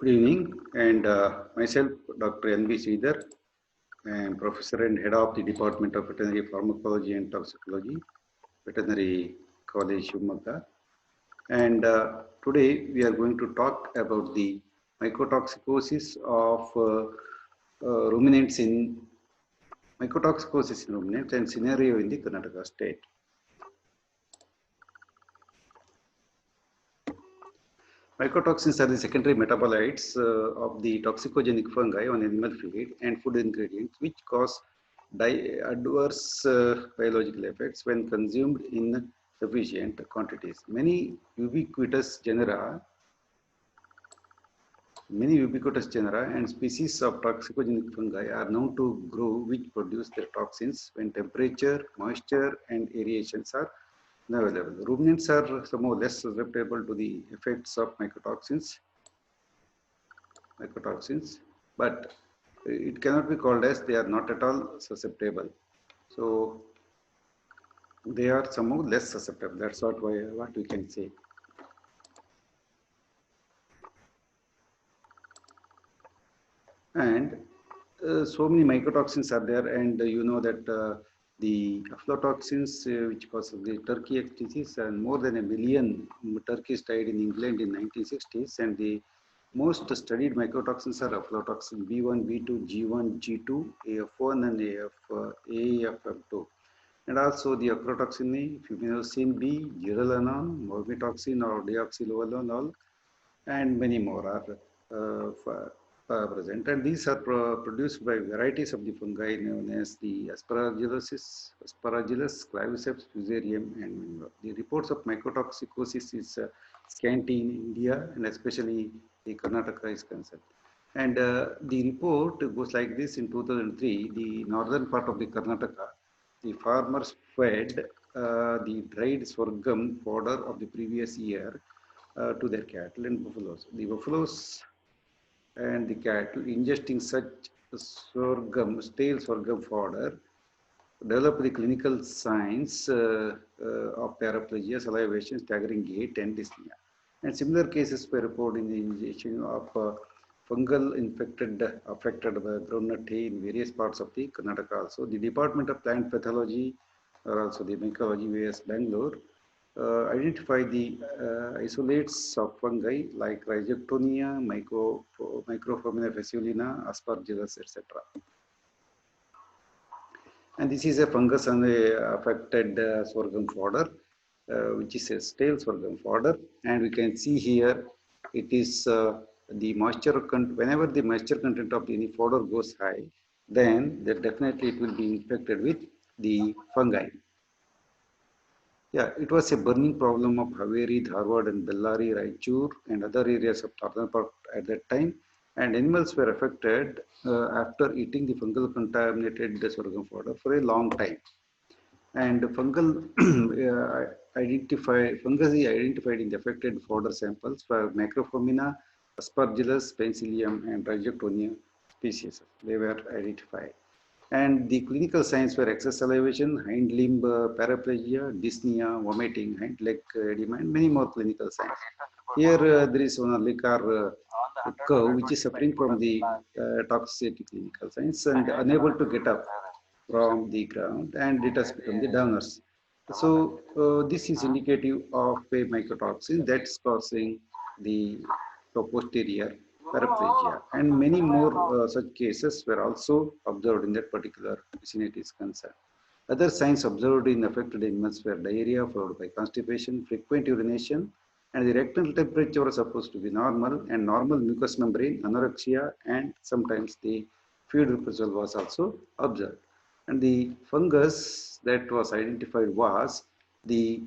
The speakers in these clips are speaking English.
Good evening, and myself, Dr. N.B. Sridhar. I am Professor and Head of the Department of Veterinary Pharmacology and Toxicology, Veterinary College, Shumagga. And today we are going to talk about the mycotoxicosis of ruminants in mycotoxicosis in ruminants and scenario in the Karnataka state. Mycotoxins are the secondary metabolites of the toxicogenic fungi on animal feed and food ingredients, which cause adverse biological effects when consumed in sufficient quantities. Many ubiquitous genera and species of toxicogenic fungi are known to grow which produce their toxins when temperature, moisture, and aerations are available. Ruminants are somehow less susceptible to the effects of mycotoxins, but it cannot be called as they are not at all susceptible. So they are somehow less susceptible. That's what we can say. And so many mycotoxins are there, and you know that the aflatoxins, which causes the turkey X disease, and more than 1 million turkeys died in England in 1960s, and the most studied mycotoxins are aflatoxin B1, B2, G1, G2, AF1, and AFM2. And also the ochratoxin A, fuminosin B, zearalenone, mormitoxin or deoxynivalenol, and many more are present. And these are produced by varieties of the fungi known as the Aspergillus, Claviceps, Fusarium, and many more. The reports of mycotoxicosis is scanty in India, and especially the Karnataka is concerned. And the report goes like this: in 2003, the northern part of the Karnataka, the farmers fed the dried sorghum fodder of the previous year to their cattle and buffaloes. The buffaloes and the cattle ingesting such stale sorghum fodder develop the clinical signs of paraplegia, salivation, staggering gait, and dyspnea. And similar cases were reported in the ingestion of fungal affected by groundnut hay in various parts of the Karnataka also. The Department of Plant Pathology or also the Mycology VS Bangalore identify the isolates of fungi like Rhizoctonia, Microphomina faeciolina, Aspergillus, etc. And this is a fungus on the affected sorghum fodder, which is a stale sorghum fodder. And we can see here it is the moisture content. Whenever the moisture content of any fodder goes high, then definitely it will be infected with the fungi. Yeah, it was a burning problem of Haveri, Dharwad, and Bellary, Raichur, and other areas of northern part at that time. And animals were affected after eating the fungal contaminated sorghum fodder for a long time. And fungus identified in the affected fodder samples for Macrophomina, Aspergillus, Penicillium, and Rhizoctonia species. They were identified. And the clinical signs were excess salivation, hind limb paraplegia, dyspnea, vomiting, hind leg edema, and many more clinical signs. Here there is one Likar cow which is suffering from the toxicity clinical signs and unable to get up from the ground, and it has become the downers. So this is indicative of a mycotoxin that's causing the posterior paraplegia, and many more such cases were also observed in that particular vicinity is concerned. Other signs observed in affected animals were diarrhea followed by constipation, frequent urination, and the rectal temperature was supposed to be normal, and normal mucous membrane, anorexia, and sometimes the fluid reprisal was also observed. And the fungus that was identified was the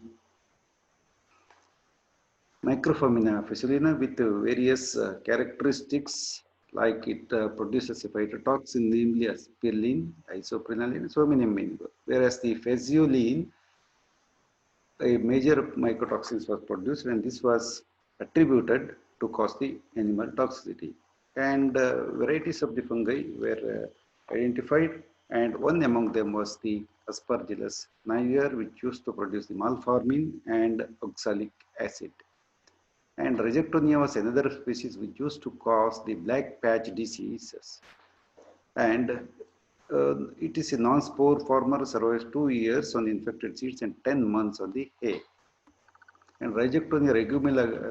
Microphomina faeciolina with various characteristics, like it produces a phytotoxin, namely aspirillin, isoprenaline, so many. Whereas the faeciolin, a major mycotoxins was produced, and this was attributed to cause the animal toxicity. And varieties of the fungi were identified, and one among them was the Aspergillus niger, which used to produce the malformin and oxalic acid. And Rhizoctonia was another species which used to cause the black patch diseases. And it is a non-spore former, survives 2 years on the infected seeds and 10 months on the hay. And Rhizoctonia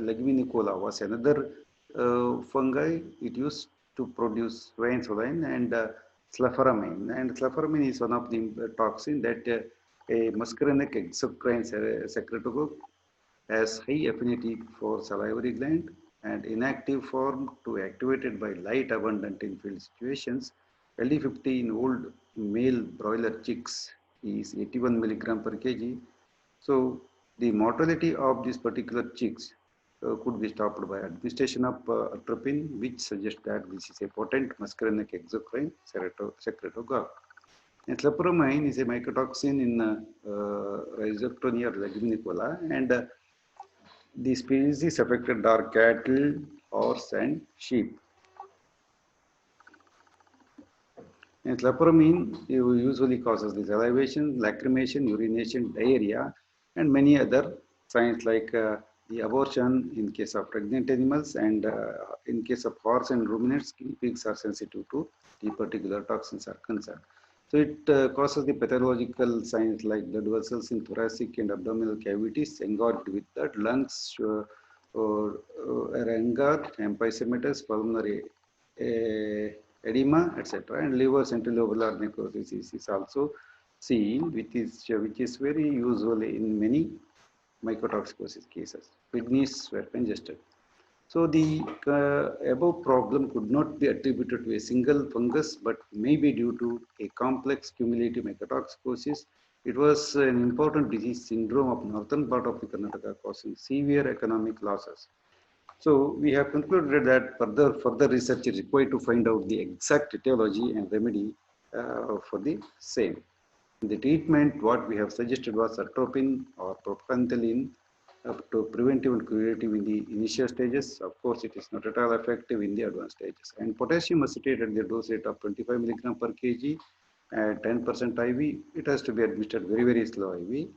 leguminicola was another fungi. It used to produce swain soline and sclerophyramine. And sclerophyramine is one of the toxin that a muscarinic exocrine secretagogue has high affinity for salivary gland and inactive form to activated by light abundant in field situations. LD50 in old male broiler chicks is 81 milligram per kg. So the mortality of these particular chicks could be stopped by administration of atropine, which suggests that this is a potent muscarinic exocrine secretagogue. And scleropyramine is a mycotoxin in Rhizoctonia leguminicola, and the species affected are cattle, horse, and sheep. And scleropyramine usually causes the salivation, lacrimation, urination, diarrhea, and many other signs like the abortion in case of pregnant animals, and in case of horse and ruminants, guinea pigs are sensitive to the particular toxins are concerned. So it causes the pathological signs like blood vessels in thoracic and abdominal cavities engorged with blood, lungs, engorged, emphysematous, pulmonary edema, etc. And liver centrilobular necrosis is also seen, which is very usual in many mycotoxicosis cases. Kidneys were congested. So the above problem could not be attributed to a single fungus, but may be due to a complex cumulative mycotoxicosis. It was an important disease syndrome of northern part of the Karnataka causing severe economic losses. So we have concluded that further research is required to find out the exact etiology and remedy for the same. The treatment, what we have suggested was atropine or propanthelin to preventive and curative in the initial stages. Of course, it is not at all effective in the advanced stages. And potassium acetate at the dose rate of 25 milligram per kg at 10% IV, it has to be administered very slow IV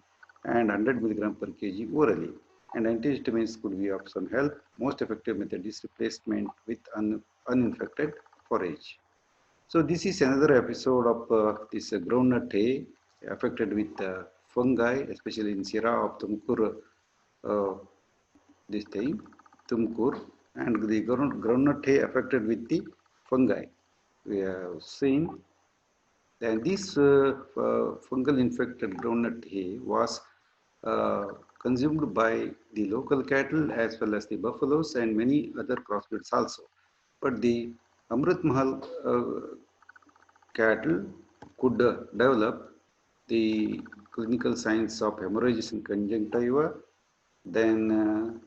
and 100 milligram per kg orally. And antihistamines could be of some help. Most effective method is replacement with uninfected forage. So this is another episode of this groundnut hay affected with fungi, especially in Sierra of Tumkur, this thing, Tumkur, and the groundnut hay affected with the fungi. We have seen that this fungal infected groundnut hay was uh, consumed by the local cattle as well as the buffaloes and many other crossbreeds also. But the Amrit Mahal cattle could develop the clinical signs of hemorrhages in conjunctiva, then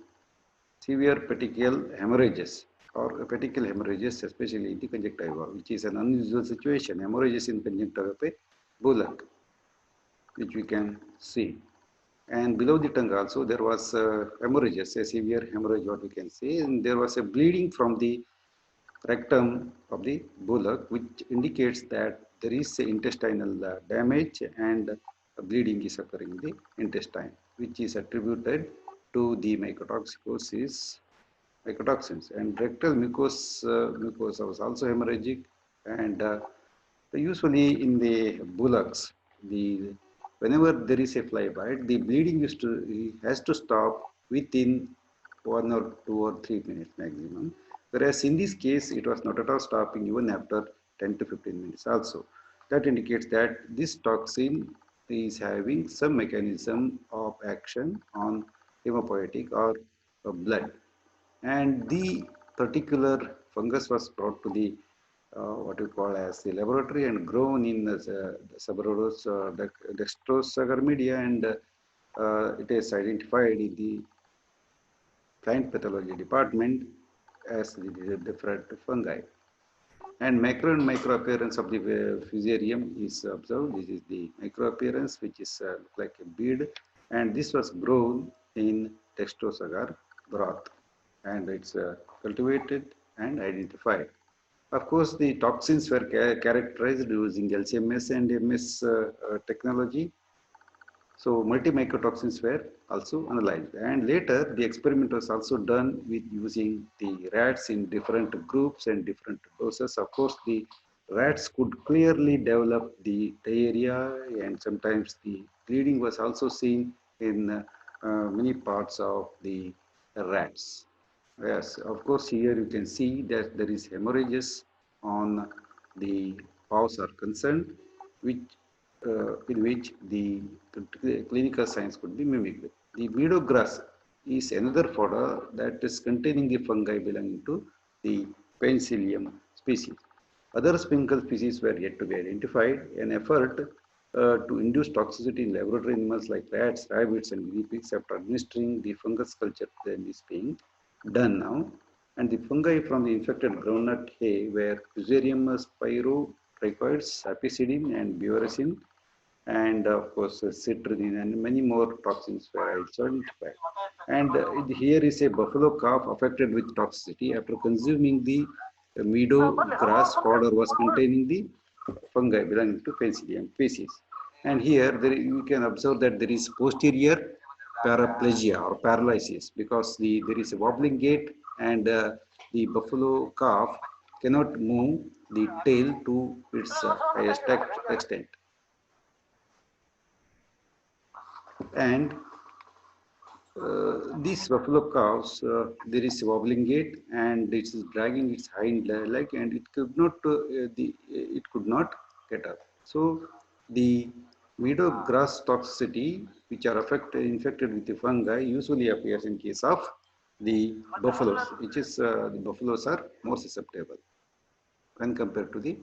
severe petechial hemorrhages or petechial hemorrhages, especially in the conjunctiva, which is an unusual situation. Hemorrhages in conjunctiva by bullock, which we can see. And below the tongue also there was hemorrhages, a severe hemorrhage, what we can see, and there was a bleeding from the rectum of the bullock, which indicates that there is intestinal damage and bleeding is occurring in the intestine, which is attributed to the mycotoxicosis, mycotoxins. And rectal mucosa was also hemorrhagic, and usually in the bullocks, the whenever there is a fly bite, the bleeding has to stop within 1 or 2 or 3 minutes maximum. Whereas in this case, it was not at all stopping even after 10 to 15 minutes also. That indicates that this toxin is having some mechanism of action on hemopoietic or blood. And the particular fungus was brought to the what we call as the laboratory and grown in the Subrorus dextrosagarmedia, and it is identified in the plant pathology department as the different fungi. And macro and micro appearance of the fusarium is observed. This is the micro appearance, which is like a bead, and this was grown in dextrosagar broth, and it's cultivated and identified. Of course, the toxins were characterized using LCMS and MS technology, So multi-mycotoxins were also analyzed, and later the experiment was also done with using the rats in different groups and different doses. Of course, the rats could clearly develop the diarrhea, and sometimes the bleeding was also seen in many parts of the rats. Yes, of course, here you can see that there is hemorrhages on the paws are concerned, which in which the clinical signs could be mimicked. The meadow grass is another fodder that is containing the fungi belonging to the Penicillium species. Other sprinkle species were yet to be identified. An effort to induce toxicity in laboratory animals like rats, rabbits, and guinea pigs after administering the fungus culture then is being done now. And the fungi from the infected groundnut hay were Fusarium spirotrichoides, Apicidin, and Bevoracin, and of course citrinine and many more toxins were identified. And here is a buffalo calf affected with toxicity after consuming the meadow grass fodder was containing the fungi belonging to Penicillium species. And here you can observe that there is posterior paraplegia or paralysis because there is a wobbling gait, and the buffalo calf cannot move the tail to its highest extent. And these buffalo calves, there is wobbling gait and it is dragging its hind leg, and it could not get up. So the meadow grass toxicity, which are infected with the fungi, usually appears in case of the buffaloes, which is the buffaloes are more susceptible when compared to the.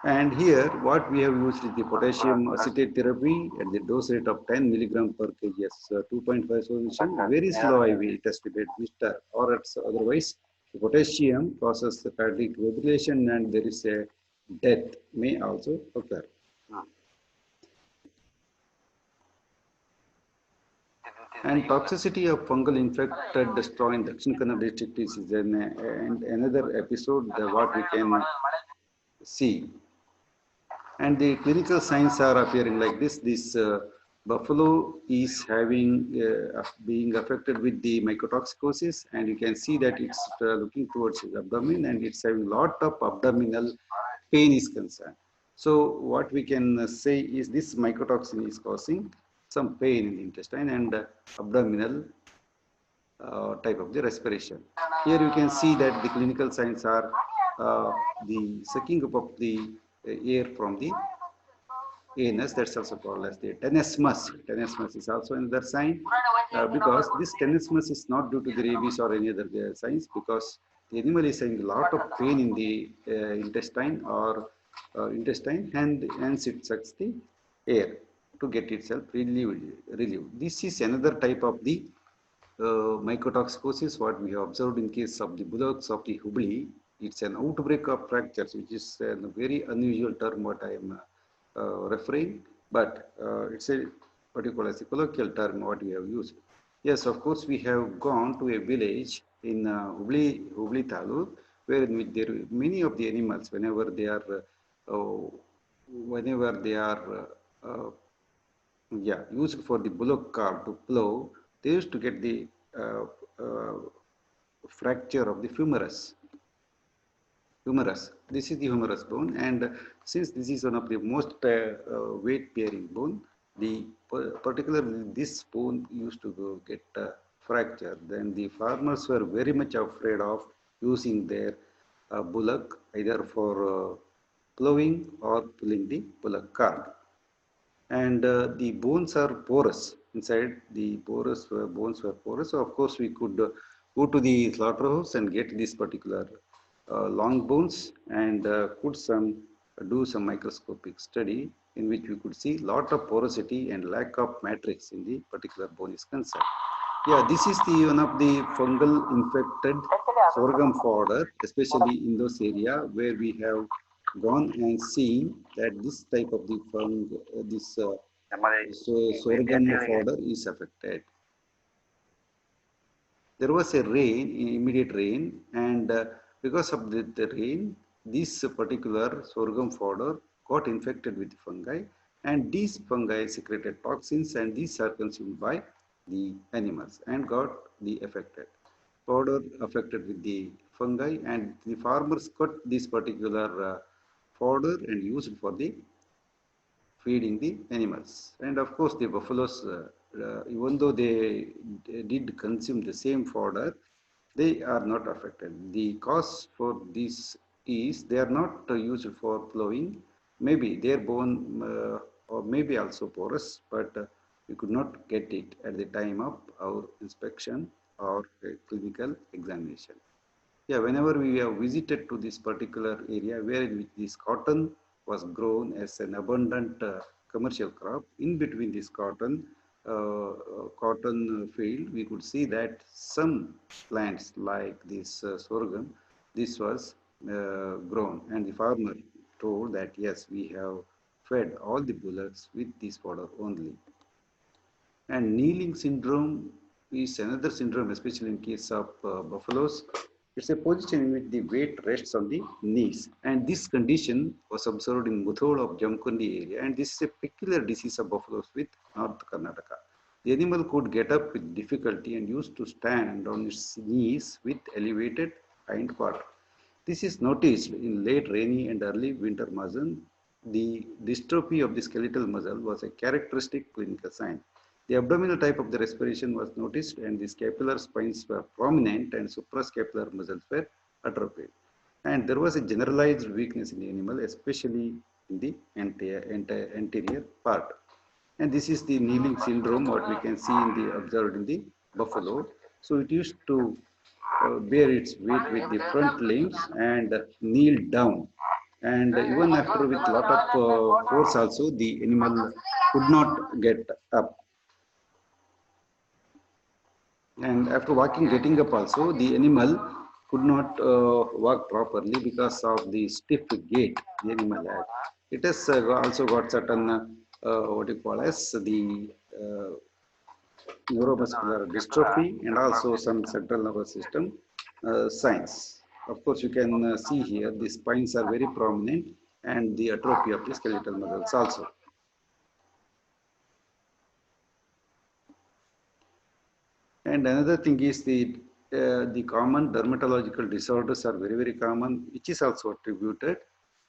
And here, what we have used is the potassium acetate therapy at the dose rate of 10 milligram per kg as 2.5 solution. Very slow IV test debate, or else otherwise, the potassium causes the cardiac fibrillation and there is a death may also occur. And toxicity of fungal infected straw in Dakshin Kannada district is another episode what we can see. And the clinical signs are appearing like this. This buffalo is being affected with the mycotoxicosis, and you can see that it's looking towards his abdomen, and it's having a lot of abdominal pain is concerned. So what we can say is this mycotoxin is causing some pain in the intestine and abdominal type of the respiration. Here you can see that the clinical signs are the sucking up of the air from the anus, that's also called as the tenesmus. Tenesmus is also another sign because this tenesmus is not due to the rabies or any other signs, because the animal is having a lot of pain in the intestine and hence it sucks the air to get itself relieved. This is another type of the mycotoxicosis what we have observed in case of the bullocks of the Hubli. It's an outbreak of fractures, which is a very unusual term what I am referring, but it's a what you call as a colloquial term what we have used. Yes, of course, we have gone to a village in Hubli Taluk, where there many of the animals, whenever they are used for the bullock cart to plow, they used to get the uh, fracture of the humerus. This is the humerus bone, and since this is one of the most weight-bearing bone, particularly this bone used to get fractured. Then the farmers were very much afraid of using their bullock either for plowing or pulling the bullock cart. And the bones are porous inside. The bones were porous. So of course, we could go to the slaughterhouse and get this particular long bones and do some microscopic study in which we could see lot of porosity and lack of matrix in the particular bone is concerned. Yeah, this is the one of the fungal infected sorghum fodder, especially in those area where we have gone and seen that this type of the sorghum fodder is affected. There was a immediate rain, and because of the rain, this particular sorghum fodder got infected with fungi, And these fungi secreted toxins, and these are consumed by the animals and got the affected. Powder affected with the fungi, and the farmers cut this particular fodder and used for the feeding the animals. And of course, the buffaloes, even though they did consume the same fodder, they are not affected. The cause for this is they are not used for plowing. Maybe their bone or maybe also porous, but we could not get it at the time of our inspection or clinical examination. Yeah, whenever we have visited to this particular area where in which this cotton was grown as an abundant commercial crop, in between this cotton field, we could see that some plants like this sorghum, this was grown, and the farmer told that yes, we have fed all the bullocks with this fodder only. And kneeling syndrome is another syndrome, especially in case of buffaloes. It's a position in which the weight rests on the knees. And this condition was observed in Muthod of Jamkundi area. And this is a peculiar disease of buffaloes with North Karnataka. The animal could get up with difficulty and used to stand on its knees with elevated hind quarter. This is noticed in late rainy and early winter monsoon. The dystrophy of the skeletal muscle was a characteristic clinical sign. The abdominal type of the respiration was noticed, and the scapular spines were prominent and suprascapular muscles were atrophied. And there was a generalized weakness in the animal, especially in the anterior part. And this is the kneeling syndrome, what we can see in the observed in the buffalo. So it used to bear its weight with the front limbs and kneel down. And even after with lot of force also, the animal could not get up. And after walking, getting up also, the animal could not walk properly because of the stiff gait the animal had. It has also got certain, what you call as the neuromuscular dystrophy and also some central nervous system signs. Of course, you can see here the spines are very prominent and the atrophy of the skeletal muscles also. And another thing is the common dermatological disorders are very common, which is also attributed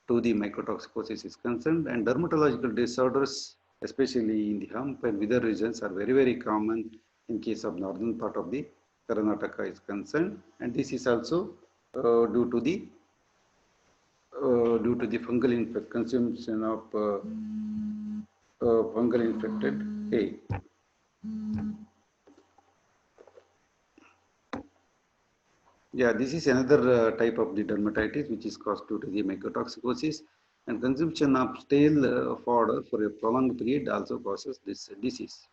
to the mycotoxicosis is concerned. And dermatological disorders, especially in the hump and wither regions, are very common in case of northern part of the Karnataka is concerned. And this is also due to the fungal consumption of fungal infected hay. Yeah, this is another type of the dermatitis which is caused due to the mycotoxicosis, and consumption of stale fodder for a prolonged period also causes this disease.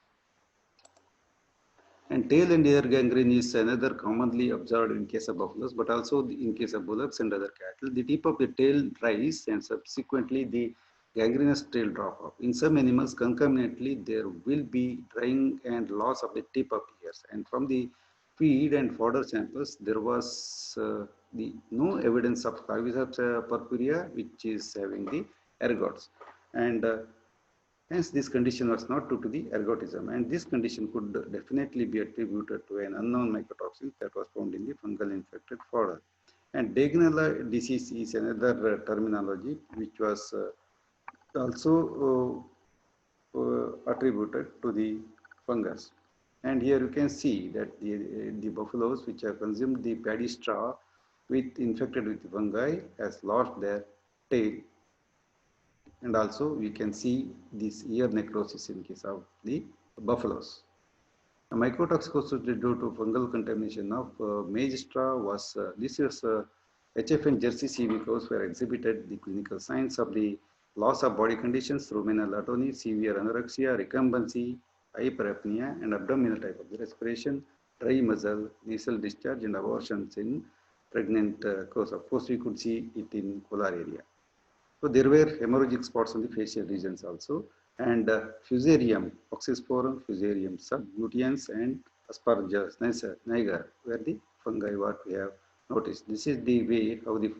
And tail and ear gangrene is another commonly observed in case of buffaloes, but also in case of bullocks and other cattle. The tip of the tail dries and subsequently the gangrenous tail drop off. In some animals, concomitantly, there will be drying and loss of the tip of ears. And from the feed and fodder samples, there was no evidence of Claviceps purpurea, which is having the ergots. And hence, this condition was not due to the ergotism, and this condition could definitely be attributed to an unknown mycotoxin that was found in the fungal infected fodder. And Degnella disease is another terminology which was also attributed to the fungus. And here you can see that the buffaloes which have consumed the paddy straw with infected with fungi has lost their tail, and also we can see this ear necrosis in case of the buffaloes. Mycotoxicosis due to fungal contamination of maize straw was this year's HFN Jersey CV cows were exhibited the clinical signs of the loss of body conditions, ruminal atony, severe anorexia, recumbency, hyperapnea, and abdominal type of the respiration, dry muscle, nasal discharge, and abortions in pregnant cows. Of course, we could see it in Kolar area. So there were hemorrhagic spots on the facial regions also, and Fusarium oxysporum, Fusarium subglutians, and Aspergillus niger were the fungi what we have noticed. This is the way how the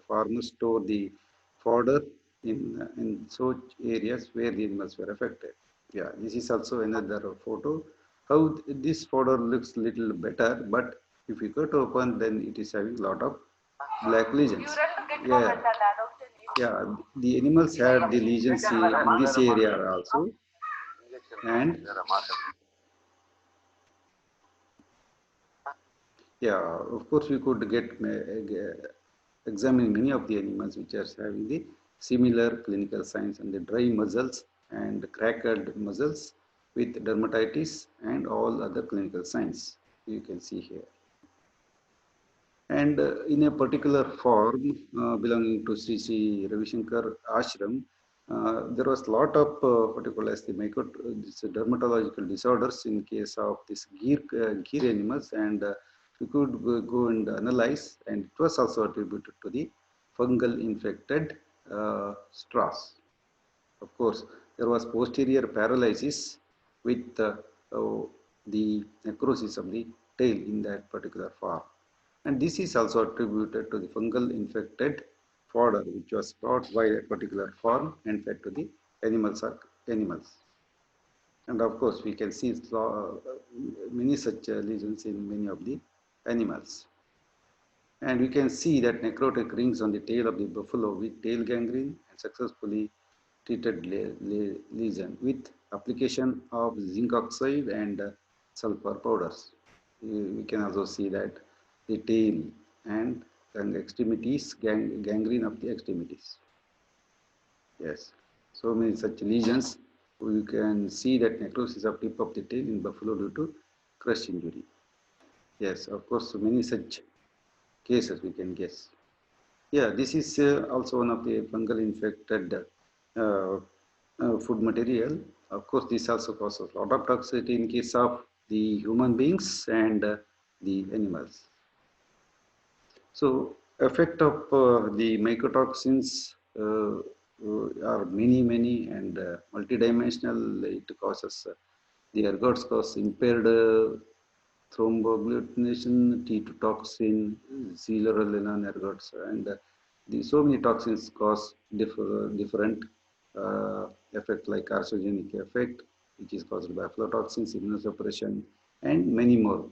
farmers store the fodder in such areas where the animals were affected. Yeah, this is also another photo. How this photo looks little better, but if you go to open, then it is having a lot of black lesions. Yeah, yeah. The animals had the lesions in this area also, and yeah, of course, we could examine many of the animals which are having the similar clinical signs and the dry muscles and cracked muscles with dermatitis and all other clinical signs you can see here. And in a particular form belonging to Sri Sri Ravi Shankar Ashram, there was a lot of what you call as the this dermatological disorders in case of this gear animals, and we could go and analyze, and it was also attributed to the fungal infected straws. Of course, there was posterior paralysis with the necrosis of the tail in that particular form. And this is also attributed to the fungal infected fodder which was brought by a particular form and fed to the animals. And of course, we can see many such lesions in many of the animals. And we can see that necrotic rings on the tail of the buffalo with tail gangrene and successfully treated lesion with application of zinc oxide and sulfur powders. We can also see that the tail and extremities, gangrene of the extremities. Yes, so many such lesions. We can see that necrosis of tip of the tail in buffalo due to crush injury. Yes, of course, so many such cases we can guess. Yeah, this is also one of the fungal infected food material. Of course, this also causes a lot of toxicity in case of the human beings and the animals. So, effect of the mycotoxins are many and multidimensional. It causes the ergots cause impaired thromboagglutination, T2 toxin, zearalenone ergots, and so many toxins cause different effect like carcinogenic effect, which is caused by aflatoxins, immunosuppression, and many more.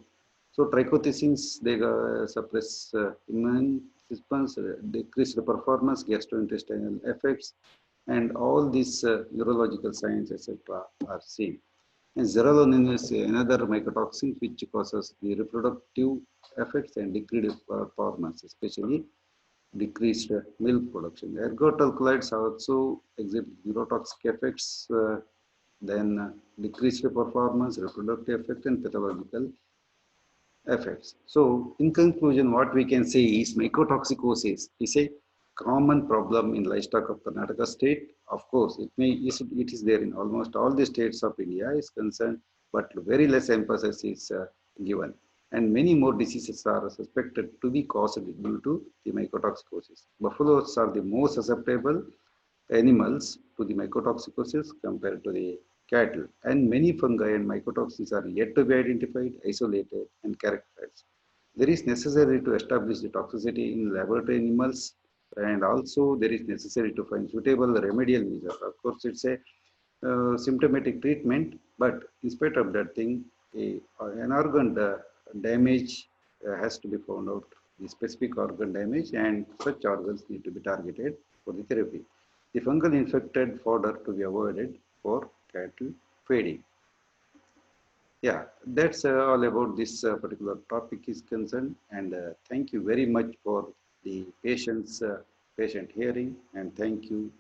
So trichothecenes, they suppress immune response, decrease the performance, gastrointestinal effects, and all these neurological signs, etc., are seen. And zearalenone is another mycotoxin which causes the reproductive effects and decreased performance, especially decreased milk production. Ergot alkaloids also exhibit neurotoxic effects, then decreased performance, reproductive effect, and pathological effects. So, in conclusion, what we can say is mycotoxicosis is a common problem in livestock of Karnataka state. Of course, it is there in almost all the states of India is concerned, but very less emphasis is given. And many more diseases are suspected to be caused due to the mycotoxicosis. Buffaloes are the most susceptible animals to the mycotoxicosis compared to the cattle, and many fungi and mycotoxins are yet to be identified, isolated, and characterized. There is necessary to establish the toxicity in laboratory animals, and also there is necessary to find suitable remedial measures. Of course, it's a symptomatic treatment, but in spite of that thing, an organ damage has to be found out, the specific organ damage, and such organs need to be targeted for the therapy. The fungal infected fodder to be avoided for cattle feeding. Yeah, that's all about this particular topic is concerned, and thank you very much for the patient hearing, and thank you.